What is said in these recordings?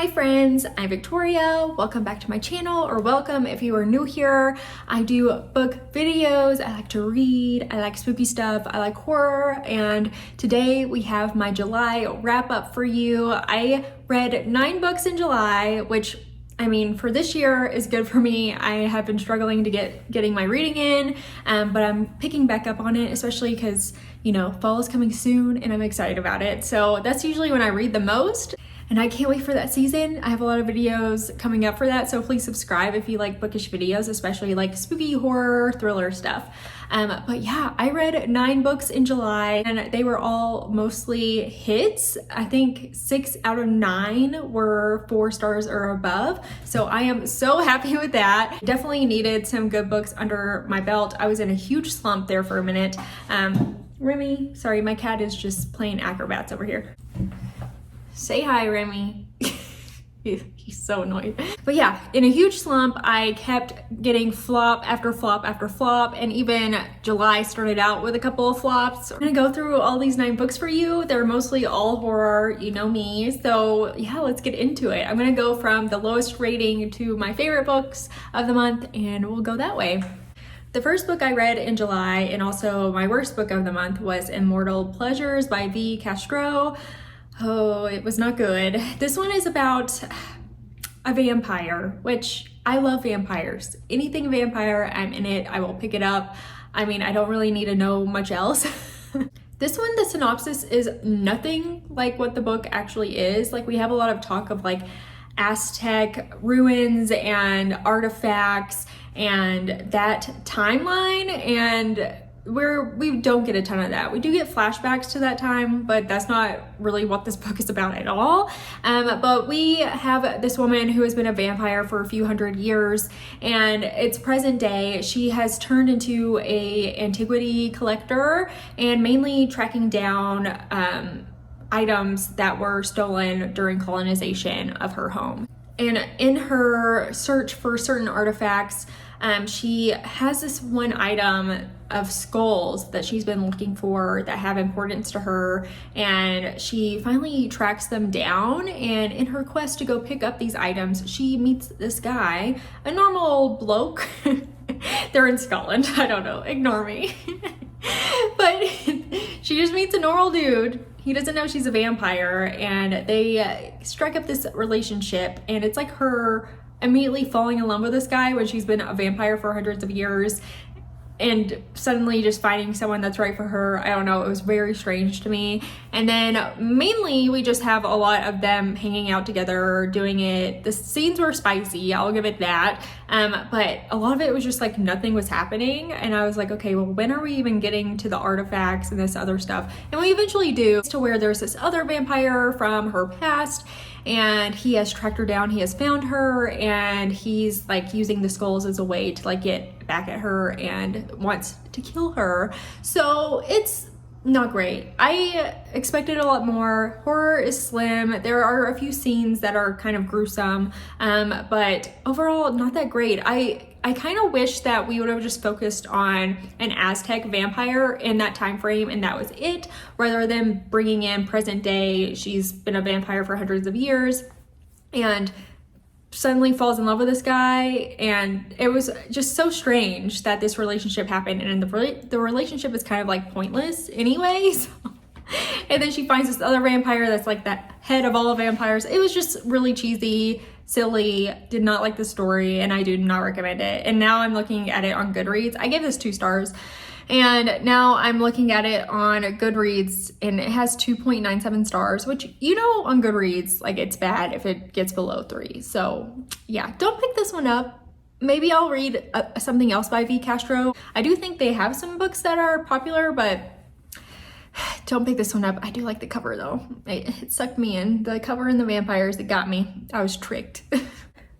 Hi friends, I'm Victoria. Welcome back to my channel, or welcome if you are new here. I do book videos, I like to read, I like spooky stuff, I like horror, and today we have my July wrap up for you. I read 9 books in July, which I mean, for this year is good for me. I have been struggling to getting my reading in, but I'm picking back up on it, especially because, you know, fall is coming soon and I'm excited about it. So that's usually when I read the most. And I can't wait for that season. I have a lot of videos coming up for that, so please subscribe if you like bookish videos, especially like spooky horror, thriller stuff. But yeah, I read 9 books in July and they were all mostly hits. I think 6 out of 9 were 4 stars or above. So I am so happy with that. Definitely needed some good books under my belt. I was in a huge slump there for a minute. Remy, sorry, my cat is just playing acrobats over here. Say hi, Remy. He's so annoying. But yeah, in a huge slump, I kept getting flop after flop after flop, and even July started out with a couple of flops. I'm gonna go through all these 9 books for you. They're mostly all horror, you know me. So yeah, let's get into it. I'm gonna go from the lowest rating to my favorite books of the month, and we'll go that way. The first book I read in July, and also my worst book of the month, was Immortal Pleasures by V. Castro. Oh, it was not good. This one is about a vampire, which I love vampires. Anything vampire, I'm in it. I will pick it up. I mean, I don't really need to know much else. This one, the synopsis is nothing like what the book actually is. Like, we have a lot of talk of like Aztec ruins and artifacts and that timeline, and we don't get a ton of that. We do get flashbacks to that time, but that's not really what this book is about at all. But we have this woman who has been a vampire for a few hundred years, and it's present day. She has turned into a antiquity collector and mainly tracking down items that were stolen during colonization of her home. And in her search for certain artifacts, she has this one item of skulls that she's been looking for that have importance to her, and she finally tracks them down. And in her quest to go pick up these items, she meets this guy, a normal old bloke. They're in Scotland, I don't know, ignore me. But she just meets a normal dude. He doesn't know she's a vampire, and they strike up this relationship, and it's like her immediately falling in love with this guy when she's been a vampire for hundreds of years, and suddenly just finding someone that's right for her. I don't know, it was very strange to me. And then mainly we just have a lot of them hanging out together, doing it. The scenes were spicy, I'll give it that. But a lot of it was just like nothing was happening. And I was like, okay, well, when are we even getting to the artifacts and this other stuff? And we eventually do, to where there's this other vampire from her past, and he has tracked her down, he has found her, and he's like using the skulls as a way to like get back at her and wants to kill her. So it's not great. I expected a lot more. Horror is slim. There are a few scenes that are kind of gruesome, but overall not that great. I kind of wish that we would have just focused on an Aztec vampire in that time frame, and that was it, rather than bringing in present day. She's been a vampire for hundreds of years and suddenly falls in love with this guy, and it was just so strange that this relationship happened, and the relationship is kind of like pointless anyways. And then she finds this other vampire that's like the head of all vampires. It was just really cheesy, silly, did not like the story, and I do not recommend it. And now I'm looking at it on Goodreads. I gave this 2 stars, and now I'm looking at it on Goodreads, and it has 2.97 stars, which, you know, on Goodreads, like, it's bad if it gets below 3. So yeah, don't pick this one up. Maybe I'll read something else by V. Castro. I do think they have some books that are popular, but don't pick this one up. I do like the cover though. It sucked me in. The cover and the vampires, it got me. I was tricked.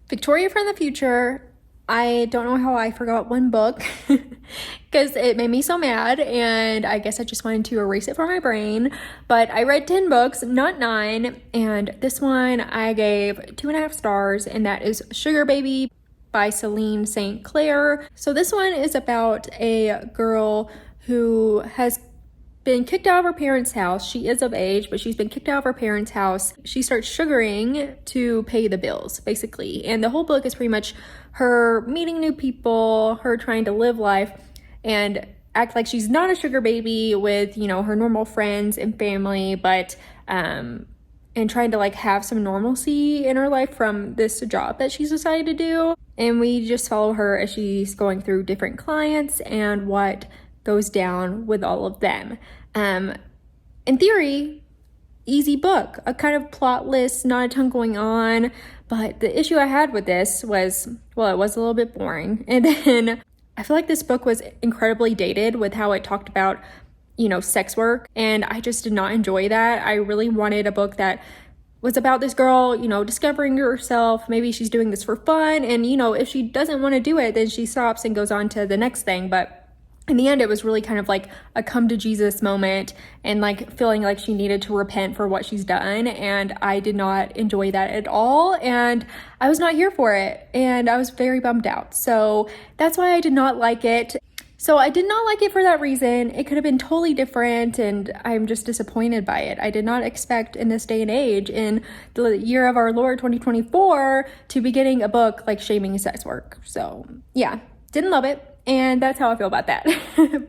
Victoria from the future. I don't know how I forgot one book because it made me so mad, and I guess I just wanted to erase it from my brain. But I read 10 books, not 9, and this one I gave 2.5 stars, and that is Sugar Baby by Celine St. Clair. So this one is about a girl who has been kicked out of her parents' house. She is of age, but she's been kicked out of her parents' house. She starts sugaring to pay the bills, basically. And the whole book is pretty much her meeting new people, her trying to live life and act like she's not a sugar baby with, you know, her normal friends and family, but and trying to like have some normalcy in her life from this job that she's decided to do. And we just follow her as she's going through different clients and what goes down with all of them. In theory, easy book, a kind of plotless, not a ton going on. But the issue I had with this was, well, it was a little bit boring. And then I feel like this book was incredibly dated with how it talked about, you know, sex work. And I just did not enjoy that. I really wanted a book that was about this girl, you know, discovering herself. Maybe she's doing this for fun. And, you know, if she doesn't want to do it, then she stops and goes on to the next thing. But in the end, it was really kind of like a come to Jesus moment and like feeling like she needed to repent for what she's done. And I did not enjoy that at all. And I was not here for it. And I was very bummed out. So that's why I did not like it. So I did not like it for that reason. It could have been totally different, and I'm just disappointed by it. I did not expect in this day and age, in the year of our Lord 2024, to be getting a book like shaming sex work. So yeah, didn't love it, and that's how I feel about that.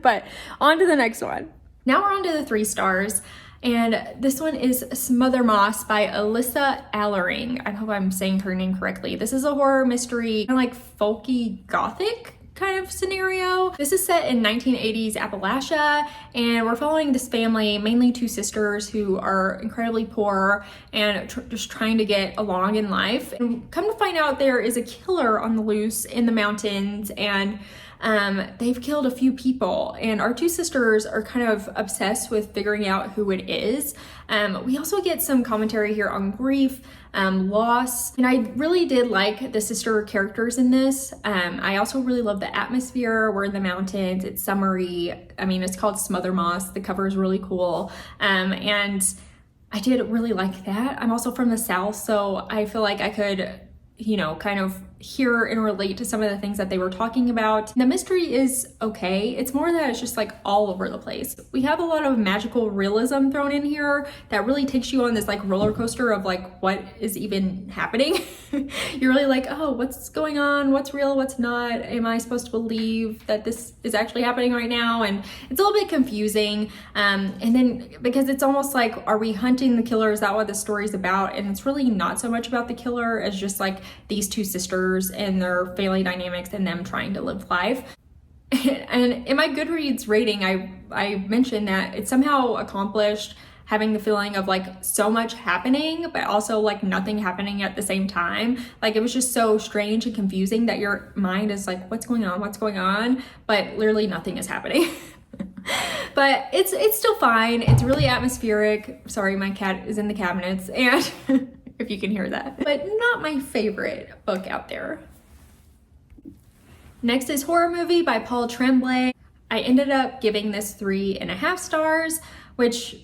But on to the next one. Now we're on to the 3 stars. And this one is Smothered Moss by Alyssa Allering. I hope I'm saying her name correctly. This is a horror mystery, kind of like folky gothic kind of scenario. This is set in 1980s Appalachia, and we're following this family, mainly 2 sisters who are incredibly poor and just trying to get along in life. And come to find out, there is a killer on the loose in the mountains, and they've killed a few people, and our 2 sisters are kind of obsessed with figuring out who it is. We also get some commentary here on grief, loss, and I really did like the sister characters in this. I also really love the atmosphere. We're in the mountains, it's summery. I mean, it's called Smothered Moss. The cover is really cool, and I did really like that. I'm also from the South, so I feel like I could, you know, kind of hear and relate to some of the things that they were talking about. The mystery is okay. It's more that it's just like all over the place. We have a lot of magical realism thrown in here that really takes you on this like roller coaster of like, what is even happening? You're really like, oh, what's going on? What's real? What's not? Am I supposed to believe that this is actually happening right now? And it's a little bit confusing. And then because it's almost like, are we hunting the killer? Is that what the story's about? And it's really not so much about the killer as just like these 2 sisters and their family dynamics and them trying to live life. And in my Goodreads rating, I mentioned that it's somehow accomplished having the feeling of like so much happening, but also like nothing happening at the same time. Like it was just so strange and confusing that your mind is like, what's going on? What's going on? But literally nothing is happening. But it's still fine. It's really atmospheric. Sorry, my cat is in the cabinets, and if you can hear that. But not my favorite book out there. Next is Horror Movie by Paul Tremblay. I ended up giving this 3.5 stars, which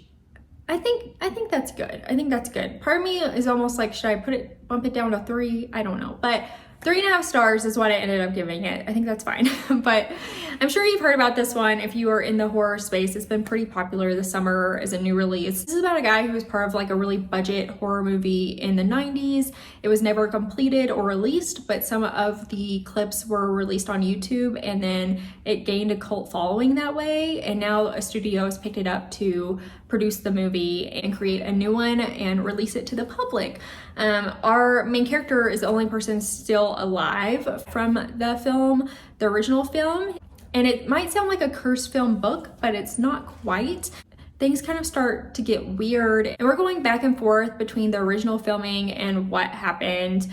I think that's good. I think that's good. Part of me is almost like, should I bump it down to 3? I don't know. But 3.5 stars is what I ended up giving it. I think that's fine. But I'm sure you've heard about this one if you are in the horror space. It's been pretty popular this summer as a new release. This is about a guy who was part of like a really budget horror movie in the 90s. It was never completed or released, but some of the clips were released on YouTube, and then it gained a cult following that way. And now a studio has picked it up to produce the movie and create a new one and release it to the public. Our main character is the only person still alive from the film, the original film. And it might sound like a cursed film book, but it's not quite. Things kind of start to get weird, and we're going back and forth between the original filming and what happened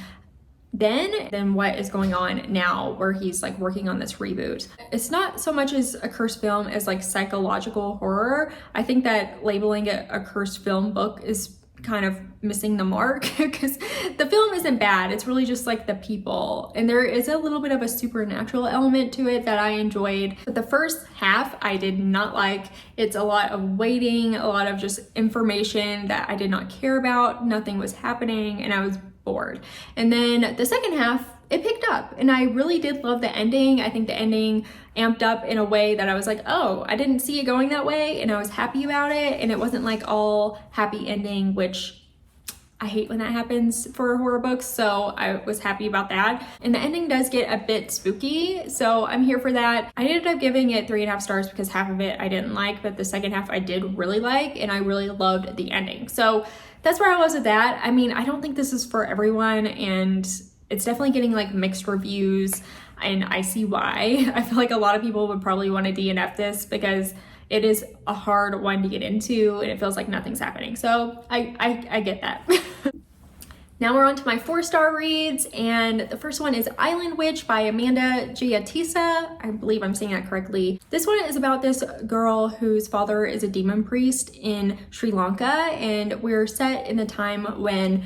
then what is going on now, where he's like working on this reboot. It's not so much as a cursed film as like psychological horror. I think that labeling it a cursed film book is kind of missing the mark, because the film isn't bad. It's really just like the people, and there is a little bit of a supernatural element to it that I enjoyed. But the first half I did not like. It's a lot of waiting, a lot of just information that I did not care about. Nothing was happening, and I was bored. And then the second half, it picked up, and I really did love the ending. I think the ending amped up in a way that I was like, oh, I didn't see it going that way, and I was happy about it. And it wasn't like all happy ending, which I hate when that happens for horror books, so I was happy about that. And the ending does get a bit spooky, so I'm here for that. I ended up giving it 3.5 stars because half of it I didn't like, but the second half I did really like, and I really loved the ending. So that's where I was with that. I mean, I don't think this is for everyone, and it's definitely getting like mixed reviews, and I see why. I feel like a lot of people would probably want to DNF this because it is a hard one to get into and it feels like nothing's happening. So I get that. Now we're on to my 4-star reads, and the first one is Island Witch by Amanda Giatisa. I believe I'm saying that correctly. This one is about this girl whose father is a demon priest in Sri Lanka, and we're set in the time when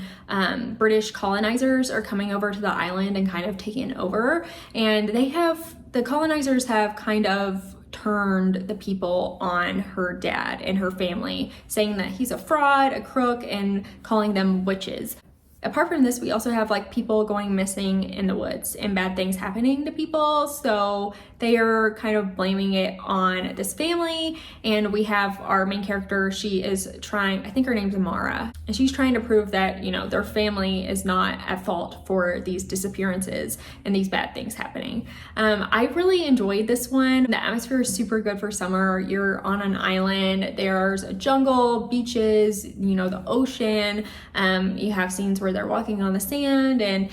British colonizers are coming over to the island and kind of taking over, and the colonizers have kind of turned the people on her dad and her family, saying that he's a fraud, a crook, and calling them witches. Apart from this, we also have like people going missing in the woods and bad things happening to people. So they are kind of blaming it on this family. And we have our main character, she is trying, I think her name's Amara, and she's trying to prove that, you know, their family is not at fault for these disappearances and these bad things happening. I really enjoyed this one. The atmosphere is super good for summer. You're on an island, there's a jungle, beaches, you know, the ocean. You have scenes where they're walking on the sand, and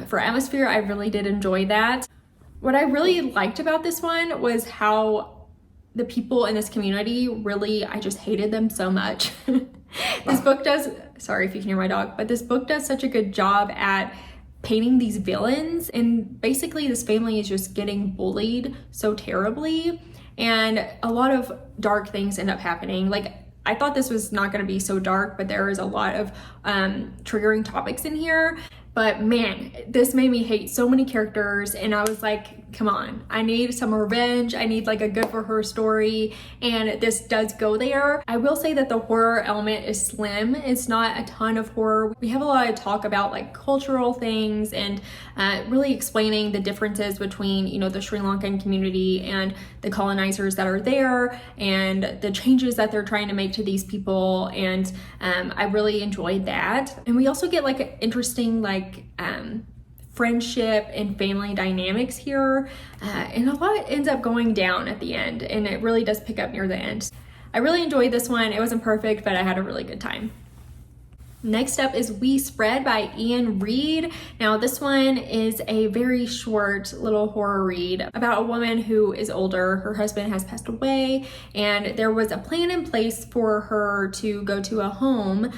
for atmosphere, I really did enjoy that. What I really liked about this one was how the people in this community really, I just hated them so much. This book does, sorry if you can hear my dog, but this book does such a good job at painting these villains, and basically this family is just getting bullied so terribly, and a lot of dark things end up happening. Like, I thought this was not going to be so dark, but there is a lot of triggering topics in here. But man, this made me hate so many characters, and I was like, come on, I need some revenge. I need like a good for her story, and this does go there. I will say that the horror element is slim. It's not a ton of horror. We have a lot of talk about like cultural things and really explaining the differences between, you know, the Sri Lankan community and the colonizers that are there, and the changes that they're trying to make to these people. And I really enjoyed that. And we also get like an interesting like friendship and family dynamics here, and a lot ends up going down at the end, and it really does pick up near the end. I really enjoyed this one. It wasn't perfect, but I had a really good time. Next up is We Spread by Ian Reid. Now this one is a very short little horror read about a woman who is older. Her husband has passed away, and there was a plan in place for her to go to a home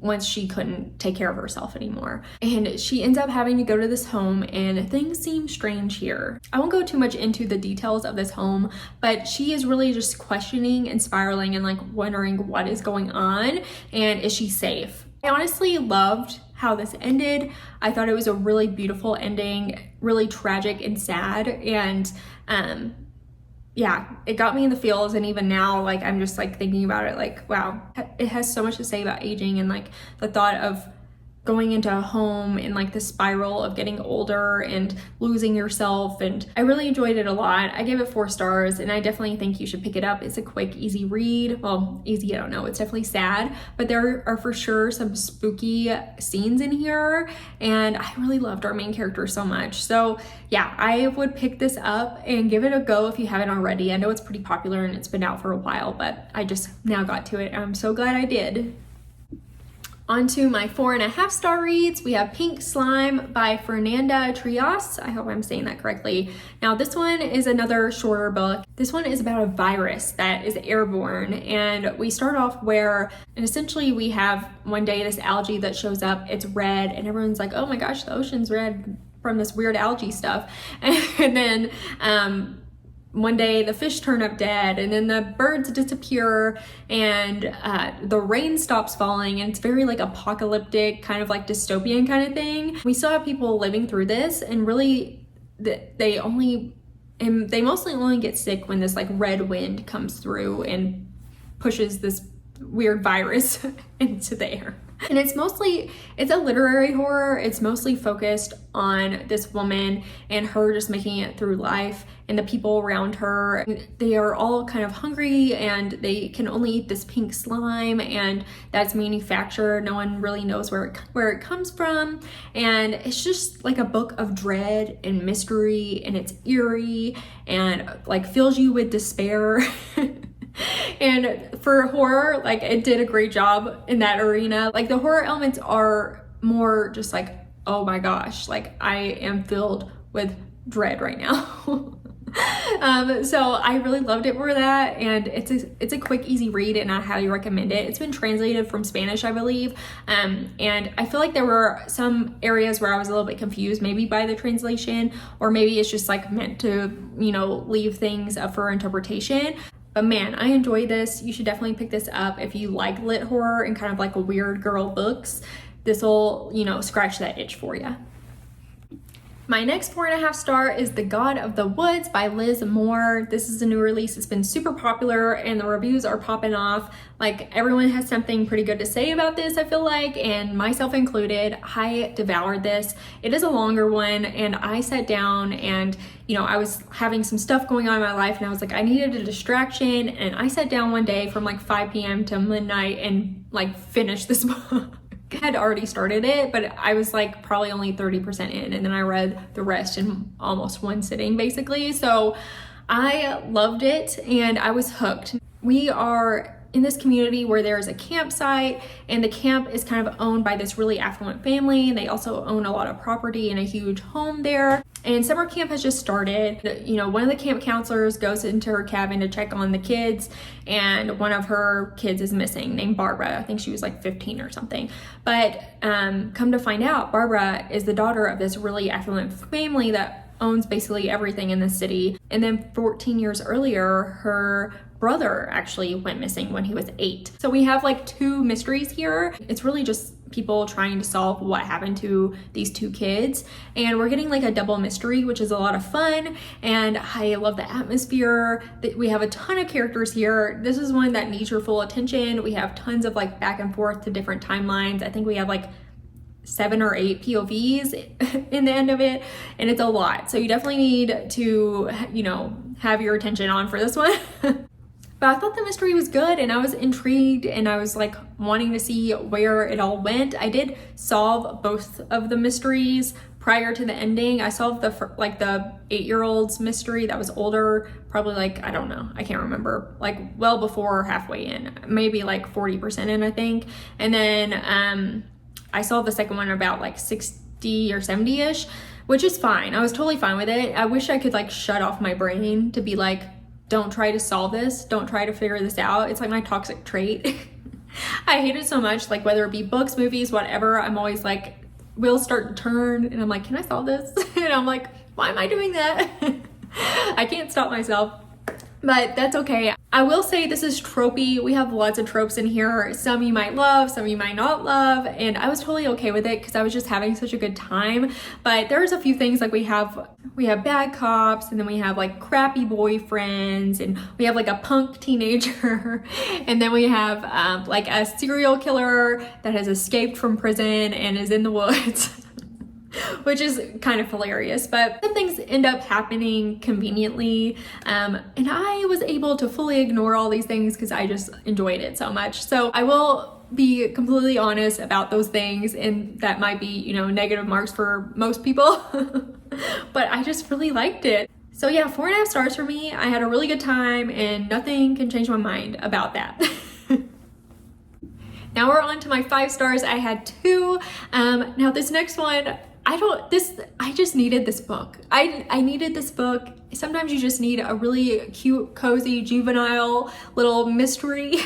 once she couldn't take care of herself anymore. And she ends up having to go to this home, and things seem strange here. I won't go too much into the details of this home, but she is really just questioning and spiraling and like wondering what is going on, and is she safe? I honestly loved how this ended. I thought it was a really beautiful ending, really tragic and sad, and yeah, it got me in the feels. And even now, like, I'm just like thinking about it, like, wow, it has so much to say about aging, and like the thought of going into a home and like the spiral of getting older and losing yourself. And I really enjoyed it a lot. I gave it 4 stars, and I definitely think you should pick it up. It's a quick, easy read. Well, easy, I don't know. It's definitely sad, but there are for sure some spooky scenes in here, and I really loved our main character so much. So yeah, I would pick this up and give it a go if you haven't already. I know it's pretty popular and it's been out for a while, but I just now got to it. I'm so glad I did. On to my 4.5 star reads. We have Pink Slime by Fernanda Trias. I hope I'm saying that correctly. Now this one is another shorter book. This one is about a virus that is airborne, and we start off where, and essentially we have one day this algae that shows up, it's red, and everyone's like, oh my gosh, the ocean's red from this weird algae stuff. And then one day the fish turn up dead, and then the birds disappear, and the rain stops falling, and it's very like apocalyptic, kind of like dystopian kind of thing. We still have people living through this, and really they mostly only get sick when this like red wind comes through and pushes this weird virus into the air. And it's a literary horror. It's mostly focused on this woman and her just making it through life and the people around her. They are all kind of hungry and they can only eat this pink slime, and that's manufactured. No one really knows where it comes from. And it's just like a book of dread and mystery, and it's eerie and like fills you with despair. And for horror, like, it did a great job in that arena. Like, the horror elements are more just like, oh my gosh, like, I am filled with dread right now. So I really loved it for that, and it's a quick, easy read, and I highly recommend it. It's been translated from Spanish, I believe, and I feel like there were some areas where I was a little bit confused, maybe by the translation, or maybe it's just like meant to, you know, leave things up for interpretation. But man, I enjoyed this. You should definitely pick this up if you like lit horror and kind of like weird girl books. This will, you know, scratch that itch for you. My next 4.5 star is The God of the Woods by Liz Moore. This is a new release. It's been super popular and the reviews are popping off. Like, everyone has something pretty good to say about this, I feel like, and myself included. I devoured this. It is a longer one, and I sat down and, you know, I was having some stuff going on in my life and I was like, I needed a distraction, and I sat down one day from like 5 p.m. to midnight and like finished this book. Had already started it, but I was like probably only 30% in, and then I read the rest in almost one sitting basically. So I loved it and I was hooked. We are in this community where there's a campsite, and the camp is kind of owned by this really affluent family, and they also own a lot of property and a huge home there. And summer camp has just started. You know, one of the camp counselors goes into her cabin to check on the kids, and one of her kids is missing, named Barbara. I think she was like 15 or something. But come to find out, Barbara is the daughter of this really affluent family that owns basically everything in the city. And then 14 years earlier, her brother actually went missing when he was 8. So we have like 2 mysteries here. It's really just people trying to solve what happened to these 2 kids, and we're getting like a double mystery, which is a lot of fun, and I love the atmosphere. We have a ton of characters here. This is one that needs your full attention. We have tons of like back and forth to different timelines. I think we have like 7 or 8 POVs in the end of it, and it's a lot. So you definitely need to, you know, have your attention on for this one. But I thought the mystery was good, and I was intrigued, and I was like wanting to see where it all went. I did solve both of the mysteries prior to the ending. I solved the 8-year-old's mystery that was older, probably like, I don't know, I can't remember, like well before halfway in, maybe like 40% in, I think. And then I solved the second one about like 60 or 70-ish, which is fine. I was totally fine with it. I wish I could like shut off my brain to be like, don't try to solve this, don't try to figure this out. It's like my toxic trait. I hate it so much, like whether it be books, movies, whatever, I'm always like, wheels start to turn and I'm like, can I solve this? And I'm like, why am I doing that? I can't stop myself, but that's okay. I will say this is tropey. We have lots of tropes in here. Some you might love, some you might not love, and I was totally okay with it because I was just having such a good time. But there's a few things, like we have bad cops, and then we have like crappy boyfriends, and we have like a punk teenager, and then we have like a serial killer that has escaped from prison and is in the woods. Which is kind of hilarious, but some things end up happening conveniently, and I was able to fully ignore all these things because I just enjoyed it so much. So I will be completely honest about those things, and that might be, you know, negative marks for most people, but I just really liked it. So yeah, 4.5 stars for me. I had a really good time, and nothing can change my mind about that. Now we're on to my 5 stars. I had 2. Now this next one, I just needed this book. I needed this book. Sometimes you just need a really cute, cozy, juvenile little mystery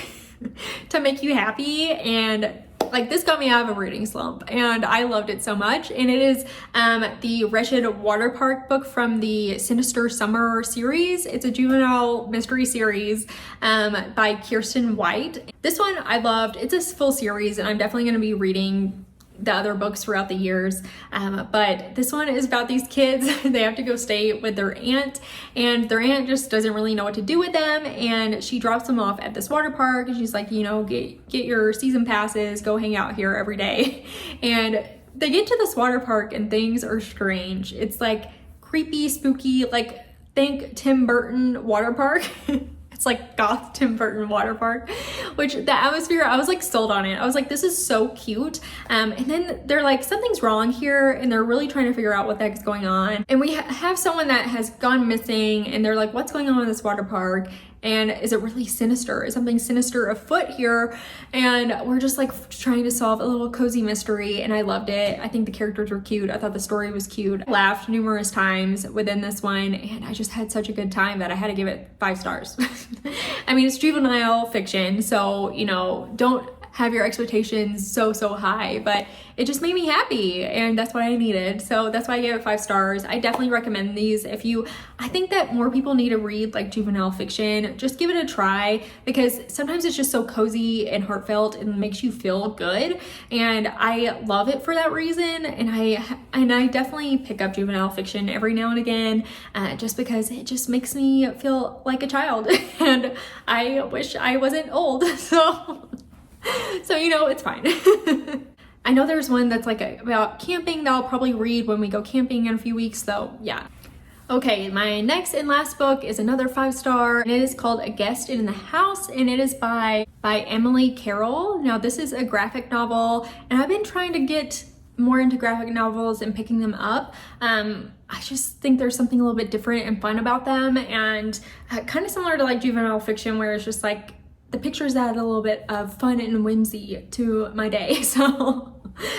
to make you happy. And like, this got me out of a reading slump, and I loved it so much. And it is the Wretched water park book from the Sinister Summer series. It's a juvenile mystery series by Kirsten White. This one I loved. It's a full series, and I'm definitely going to be reading the other books throughout the years. But this one is about these kids. They have to go stay with their aunt, and their aunt just doesn't really know what to do with them, and she drops them off at this water park, and she's like, you know, get your season passes, go hang out here every day. And they get to this water park and things are strange. It's like creepy, spooky, like think Tim Burton water park. It's like goth Tim Burton water park, which the atmosphere, I was like sold on it. I was like, this is so cute. And then they're like, something's wrong here, and they're really trying to figure out what the heck's going on. And we have someone that has gone missing, and they're like, what's going on in this water park? And is it really sinister? Is something sinister afoot here? And we're just like trying to solve a little cozy mystery, and I loved it. I think the characters were cute. I thought the story was cute. I laughed numerous times within this one, and I just had such a good time that I had to give it 5 stars. I mean, it's juvenile fiction, so, you know, don't have your expectations so high, but it just made me happy, and that's what I needed. So that's why I gave it 5 stars. I definitely recommend these. I think that more people need to read like juvenile fiction. Just give it a try, because sometimes it's just so cozy and heartfelt and makes you feel good, and I love it for that reason. And I definitely pick up juvenile fiction every now and again, just because it just makes me feel like a child, and I wish I wasn't old. So, you know, it's fine. I know there's one that's like about camping that I'll probably read when we go camping in a few weeks, so yeah. Okay, my next and last book is another 5-star, and it is called A Guest in the House, and it is by Emily Carroll. Now, this is a graphic novel, and I've been trying to get more into graphic novels and picking them up. I just think there's something a little bit different and fun about them, and kind of similar to like juvenile fiction, where it's just like the pictures add a little bit of fun and whimsy to my day. So,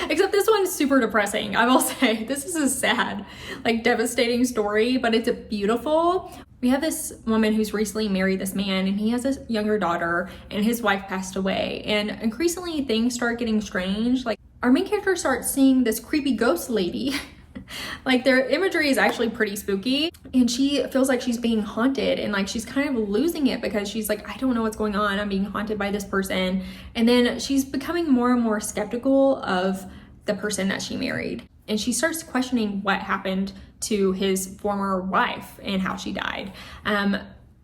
except this one's super depressing. I will say, this is a sad, like devastating story, but it's beautiful. We have this woman who's recently married this man, and he has a younger daughter, and his wife passed away. And increasingly things start getting strange. Like our main character starts seeing this creepy ghost lady. Like their imagery is actually pretty spooky, and she feels like she's being haunted, and like she's kind of losing it because she's like, I don't know what's going on. I'm being haunted by this person. And then she's becoming more and more skeptical of the person that she married, and she starts questioning what happened to his former wife and how she died.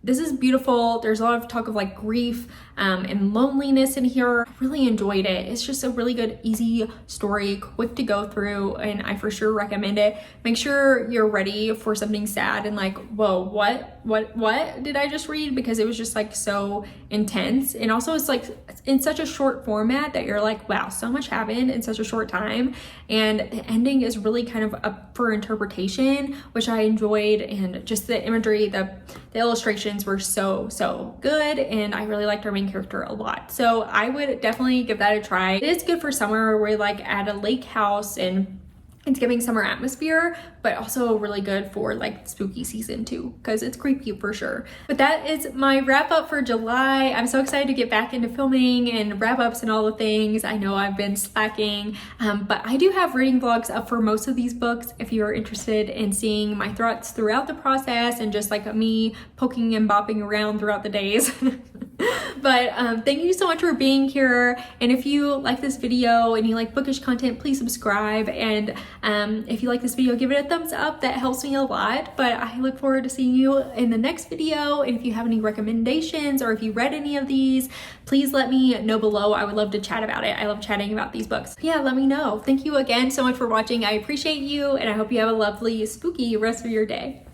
This is beautiful. There's a lot of talk of like grief and loneliness in here. I really enjoyed it. It's just a really good, easy story, quick to go through, and I for sure recommend it. Make sure you're ready for something sad and like, whoa, what did I just read? Because it was just like so intense. And also it's like in such a short format that you're like, wow, so much happened in such a short time. And the ending is really kind of up for interpretation, which I enjoyed. And just the imagery, the illustrations were so good, and I really liked our main character a lot. So I would definitely give that a try. It is good for summer. We're like at a lake house, and it's giving summer atmosphere, but also really good for like spooky season too, because it's creepy for sure. But that is my wrap up for July. I'm so excited to get back into filming and wrap ups and all the things. I know I've been slacking, but I do have reading vlogs up for most of these books if you're interested in seeing my thoughts throughout the process and just like me poking and bopping around throughout the days. But thank you so much for being here, and if you like this video and you like bookish content, please subscribe, and if you like this video, give it a thumbs up. That helps me a lot. But I look forward to seeing you in the next video, and if you have any recommendations or if you read any of these, please let me know below. I would love to chat about it. I love chatting about these books. Yeah, let me know. Thank you again so much for watching. I appreciate you, and I hope you have a lovely spooky rest of your day.